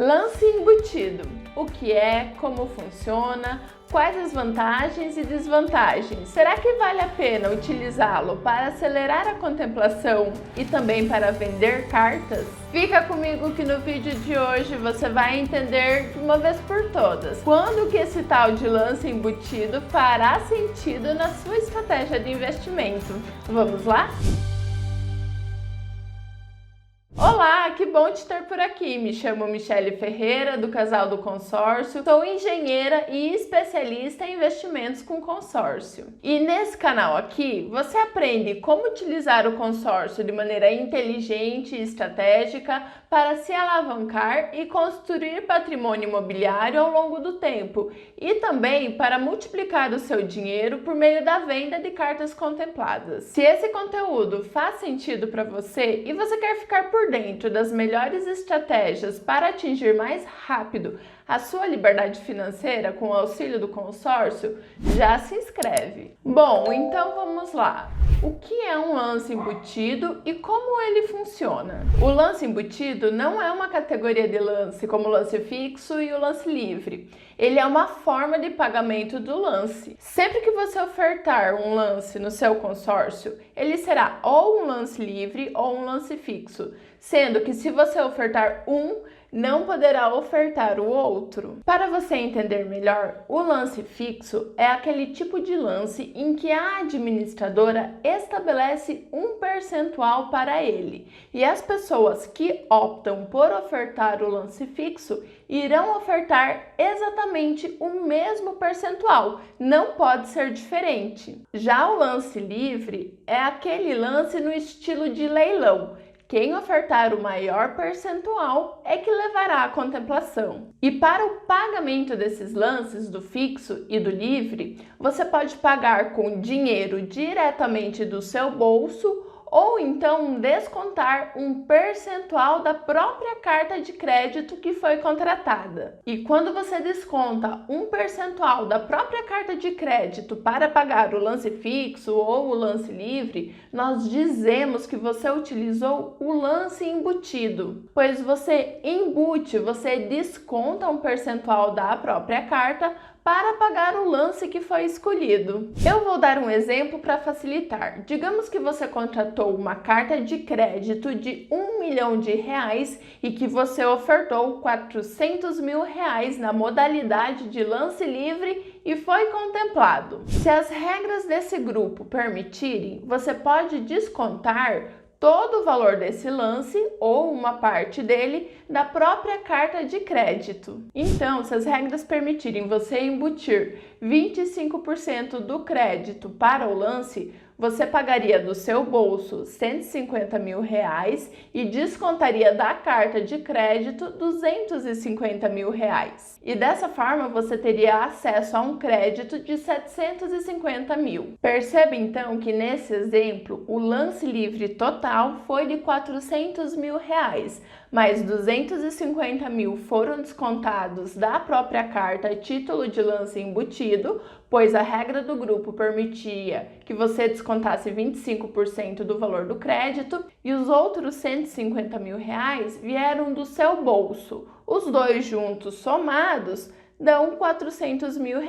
Lance embutido. O que é, como funciona, quais as vantagens e desvantagens? Será que vale a pena utilizá-lo para acelerar a contemplação e também para vender cartas? Fica comigo que no vídeo de hoje você vai entender de uma vez por todas quando que esse tal de lance embutido fará sentido na sua estratégia de investimento. Vamos lá? Olá, que bom te ter por aqui. Me chamo Michele Ferreira, do Casal do Consórcio. Sou engenheira e especialista em investimentos com consórcio. E nesse canal aqui, você aprende como utilizar o consórcio de maneira inteligente e estratégica para se alavancar e construir patrimônio imobiliário ao longo do tempo, e também para multiplicar o seu dinheiro por meio da venda de cartas contempladas. Se esse conteúdo faz sentido para você e você quer ficar por dentro das melhores estratégias para atingir mais rápido a sua liberdade financeira com o auxílio do consórcio, já se inscreve. Bom, então vamos lá. O que é um lance embutido e como ele funciona? O lance embutido não é uma categoria de lance como o lance fixo e o lance livre. Ele é uma forma de pagamento do lance. Sempre que você ofertar um lance no seu consórcio, ele será ou um lance livre ou um lance fixo, sendo que se você ofertar um, não poderá ofertar o outro. Para você entender melhor, o lance fixo é aquele tipo de lance em que a administradora estabelece um percentual para ele, e as pessoas que optam por ofertar o lance fixo irão ofertar exatamente o mesmo percentual, não pode ser diferente. Já o lance livre é aquele lance no estilo de leilão. Quem ofertar o maior percentual é que levará a contemplação. E para o pagamento desses lances do fixo e do livre, você pode pagar com dinheiro diretamente do seu bolso ou então descontar um percentual da própria carta de crédito que foi contratada. E quando você desconta um percentual da própria carta de crédito para pagar o lance fixo ou o lance livre, nós dizemos que você utilizou o lance embutido, pois você embute, você desconta um percentual da própria carta para pagar o lance que foi escolhido. Eu vou dar um exemplo para facilitar. Digamos que você contratou uma carta de crédito de R$1 milhão e que você ofertou R$400 mil na modalidade de lance livre e foi contemplado. Se as regras desse grupo permitirem, você pode descontar todo o valor desse lance ou uma parte dele da própria carta de crédito. Então, se as regras permitirem você embutir 25% do crédito para o lance, você pagaria do seu bolso R$150 mil e descontaria da carta de crédito R$250 mil. E dessa forma você teria acesso a um crédito de R$750 mil. Perceba então que nesse exemplo o lance livre total foi de R$400 mil, mas R$250 mil foram descontados da própria carta a título de lance embutido, pois a regra do grupo permitia que você descontasse 25% do valor do crédito, e os outros R$150 mil vieram do seu bolso. Os dois juntos somados dão R$400 mil,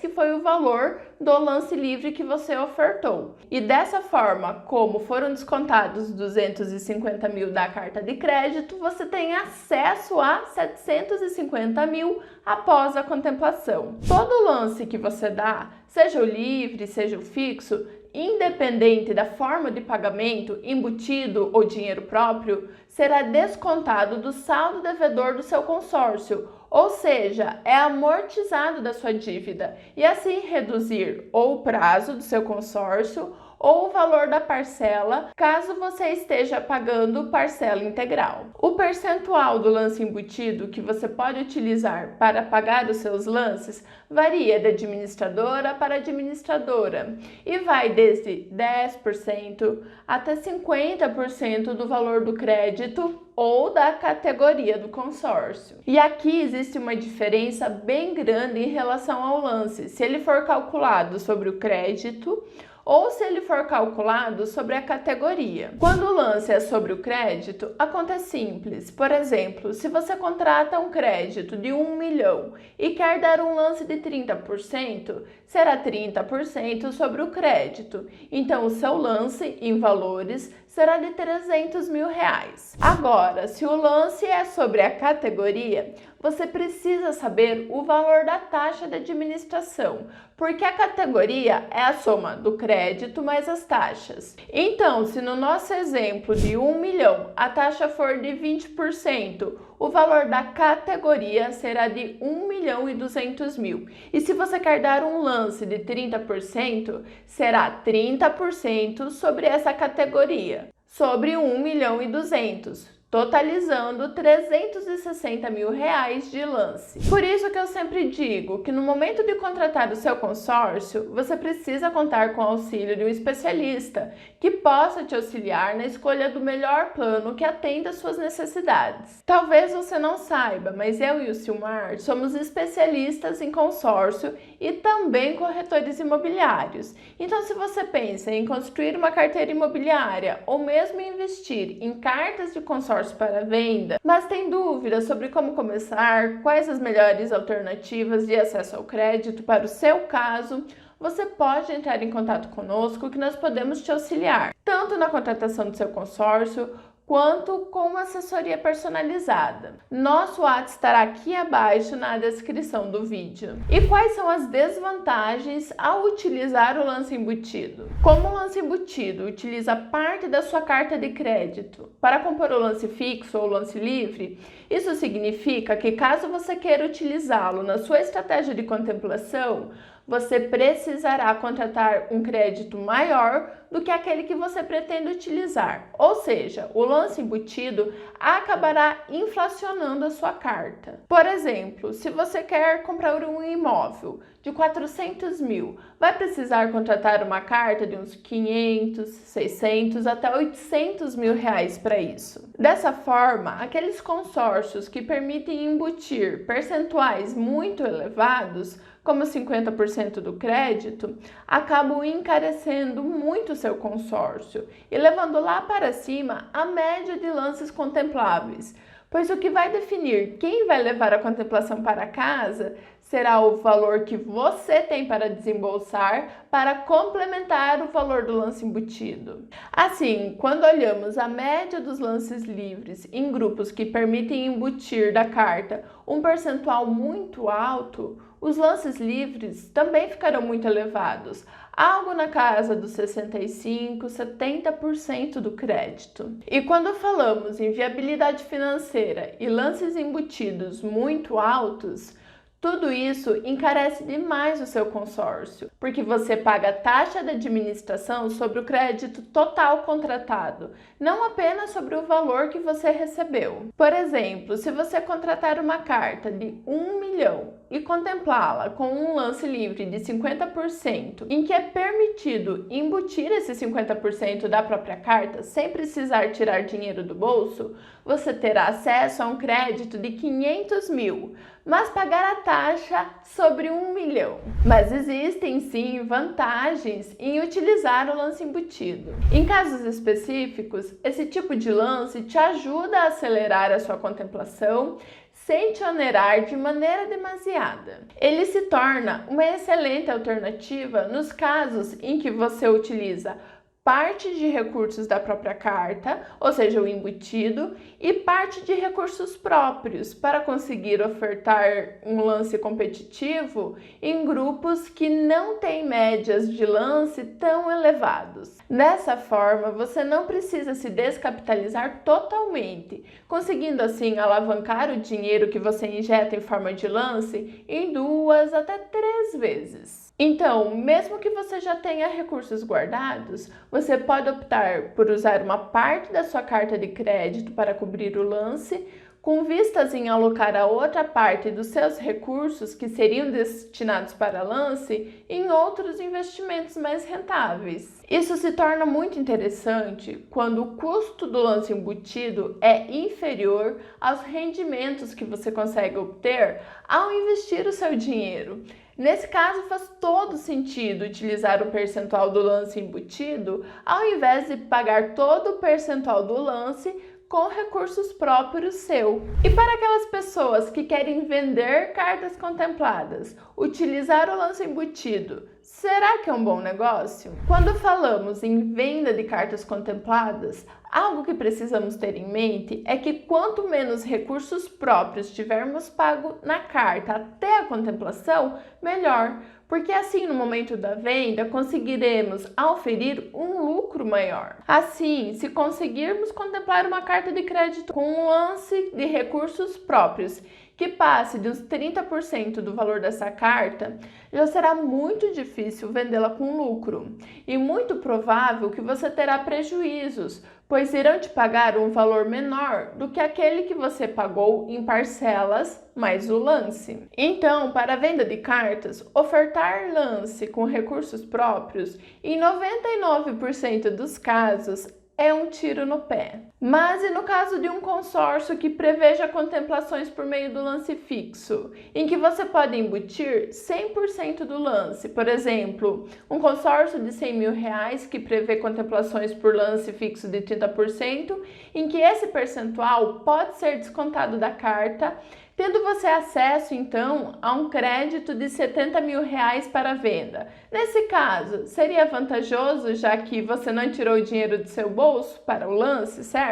que foi o valor do lance livre que você ofertou. E dessa forma, como foram descontados 250 mil da carta de crédito, você tem acesso a 750 mil após a contemplação. Todo lance que você dá, seja o livre, seja o fixo, independente da forma de pagamento, embutido ou dinheiro próprio, será descontado do saldo devedor do seu consórcio, ou seja, é amortizado da sua dívida, e assim reduzir ou o prazo do seu consórcio ou o valor da parcela, caso você esteja pagando parcela integral. O percentual do lance embutido que você pode utilizar para pagar os seus lances varia de administradora para administradora e vai desde 10% até 50% do valor do crédito ou da categoria do consórcio. E aqui existe uma diferença bem grande em relação ao lance, se ele for calculado sobre o crédito ou se ele for calculado sobre a categoria. Quando o lance é sobre o crédito, a conta é simples. Por exemplo, se você contrata um crédito de 1 milhão e quer dar um lance de 30%, será 30% sobre o crédito. Então, o seu lance em valores será de 300 mil reais. Agora, se o lance é sobre a categoria, você precisa saber o valor da taxa de administração, porque a categoria é a soma do crédito mais as taxas. Então, se no nosso exemplo de 1 milhão a taxa for de 20%, o valor da categoria será de 1 milhão e 200 mil. E se você quer dar um lance de 30%, será 30% sobre essa categoria, sobre 1 milhão e 200. Totalizando 360 mil reais de lance. Por isso que eu sempre digo que no momento de contratar o seu consórcio, você precisa contar com o auxílio de um especialista que possa te auxiliar na escolha do melhor plano que atenda às suas necessidades. Talvez você não saiba, mas eu e o Silmar somos especialistas em consórcio e também corretores imobiliários. Então, se você pensa em construir uma carteira imobiliária ou mesmo investir em cartas de consórcio para venda, mas tem dúvidas sobre como começar, quais as melhores alternativas de acesso ao crédito para o seu caso, você pode entrar em contato conosco que nós podemos te auxiliar, tanto na contratação do seu consórcio, quanto com uma assessoria personalizada. Nosso WhatsApp estará aqui abaixo na descrição do vídeo. E quais são as desvantagens ao utilizar o lance embutido? Como o lance embutido utiliza parte da sua carta de crédito para compor o lance fixo ou lance livre, isso significa que caso você queira utilizá-lo na sua estratégia de contemplação, você precisará contratar um crédito maior do que aquele que você pretende utilizar. Ou seja, o lance embutido acabará inflacionando a sua carta. Por exemplo, se você quer comprar um imóvel de 400 mil, vai precisar contratar uma carta de uns 500, 600 até 800 mil reais para isso. Dessa forma, aqueles consórcios que permitem embutir percentuais muito elevados, como 50% do crédito, acabam encarecendo muito o seu consórcio e levando lá para cima a média de lances contempláveis, pois o que vai definir quem vai levar a contemplação para casa será o valor que você tem para desembolsar para complementar o valor do lance embutido. Assim, quando olhamos a média dos lances livres em grupos que permitem embutir da carta um percentual muito alto, os lances livres também ficarão muito elevados, algo na casa dos 65%, 70% do crédito. E quando falamos em viabilidade financeira e lances embutidos muito altos, tudo isso encarece demais o seu consórcio, porque você paga taxa de administração sobre o crédito total contratado, não apenas sobre o valor que você recebeu. Por exemplo, se você contratar uma carta de 1 milhão e contemplá-la com um lance livre de 50%, em que é permitido embutir esse 50% da própria carta sem precisar tirar dinheiro do bolso, você terá acesso a um crédito de 500 mil, mas pagar a taxa sobre 1 milhão. Mas existem sim vantagens em utilizar o lance embutido. Em casos específicos, esse tipo de lance te ajuda a acelerar a sua contemplação sem te onerar de maneira demasiada. Ele se torna uma excelente alternativa nos casos em que você utiliza parte de recursos da própria carta, ou seja, o embutido, e parte de recursos próprios para conseguir ofertar um lance competitivo em grupos que não têm médias de lance tão elevados. Dessa forma, você não precisa se descapitalizar totalmente, conseguindo assim alavancar o dinheiro que você injeta em forma de lance em 2 até 3 vezes. Então, mesmo que você já tenha recursos guardados, você pode optar por usar uma parte da sua carta de crédito para cobrir o lance, com vistas em alocar a outra parte dos seus recursos que seriam destinados para lance em outros investimentos mais rentáveis. Isso se torna muito interessante quando o custo do lance embutido é inferior aos rendimentos que você consegue obter ao investir o seu dinheiro. Nesse caso, faz todo sentido utilizar o percentual do lance embutido ao invés de pagar todo o percentual do lance com recursos próprios seu. E para aquelas pessoas que querem vender cartas contempladas, utilizar o lance embutido, será que é um bom negócio? Quando falamos em venda de cartas contempladas, algo que precisamos ter em mente é que quanto menos recursos próprios tivermos pago na carta até a contemplação, melhor, porque assim no momento da venda conseguiremos auferir um lucro maior. Assim, se conseguirmos contemplar uma carta de crédito com um lance de recursos próprios que passe de uns 30% do valor dessa carta, já será muito difícil vendê-la com lucro e muito provável que você terá prejuízos, pois irão te pagar um valor menor do que aquele que você pagou em parcelas mais o lance. Então, para a venda de cartas, ofertar lance com recursos próprios, em 99% dos casos, é um tiro no pé. Mas e no caso de um consórcio que preveja contemplações por meio do lance fixo, em que você pode embutir 100% do lance? Por exemplo, um consórcio de R$100.000 que prevê contemplações por lance fixo de 30%, em que esse percentual pode ser descontado da carta, tendo você acesso, então, a um crédito de R$70.000 para venda. Nesse caso, seria vantajoso, já que você não tirou o dinheiro do seu bolso para o lance, certo?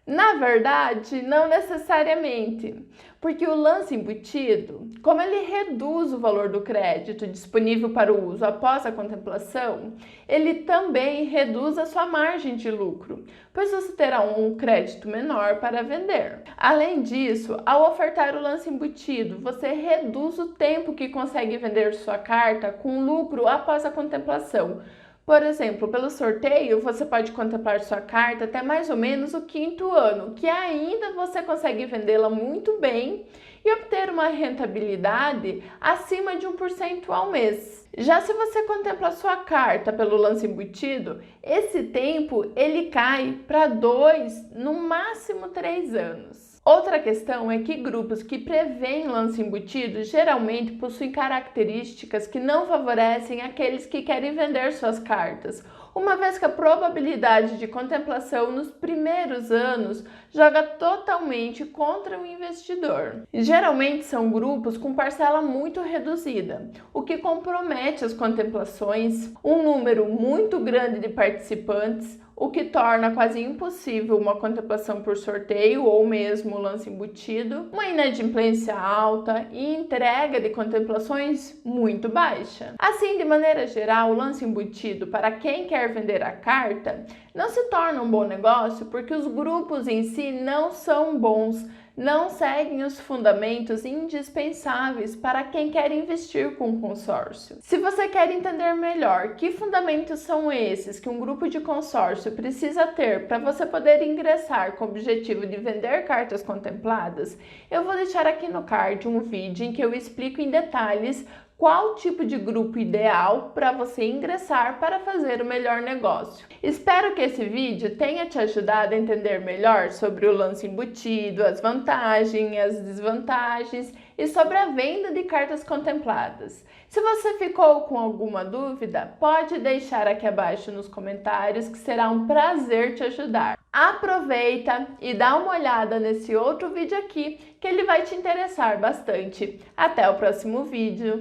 Na verdade, não necessariamente, porque o lance embutido, como ele reduz o valor do crédito disponível para o uso após a contemplação, ele também reduz a sua margem de lucro, pois você terá um crédito menor para vender. Além disso, ao ofertar o lance embutido, você reduz o tempo que consegue vender sua carta com lucro após a contemplação. Por exemplo, pelo sorteio, você pode contemplar sua carta até mais ou menos o 5º ano, que ainda você consegue vendê-la muito bem e obter uma rentabilidade acima de 1% ao mês. Já se você contempla sua carta pelo lance embutido, esse tempo ele cai para 2, no máximo 3 anos. Outra questão é que grupos que prevêem lance embutido geralmente possuem características que não favorecem aqueles que querem vender suas cartas, uma vez que a probabilidade de contemplação nos primeiros anos joga totalmente contra o investidor. Geralmente são grupos com parcela muito reduzida, o que compromete as contemplações, um número muito grande de participantes, o que torna quase impossível uma contemplação por sorteio ou mesmo lance embutido, uma inadimplência alta e entrega de contemplações muito baixa. Assim, de maneira geral, o lance embutido para quem quer vender a carta não se torna um bom negócio porque os grupos em si não são bons, não seguem os fundamentos indispensáveis para quem quer investir com consórcio. Se você quer entender melhor que fundamentos são esses que um grupo de consórcio precisa ter para você poder ingressar com o objetivo de vender cartas contempladas, eu vou deixar aqui no card um vídeo em que eu explico em detalhes qual tipo de grupo ideal para você ingressar para fazer o melhor negócio. Espero que esse vídeo tenha te ajudado a entender melhor sobre o lance embutido, as vantagens, as desvantagens e sobre a venda de cartas contempladas. Se você ficou com alguma dúvida, pode deixar aqui abaixo nos comentários que será um prazer te ajudar. Aproveita e dá uma olhada nesse outro vídeo aqui que ele vai te interessar bastante. Até o próximo vídeo!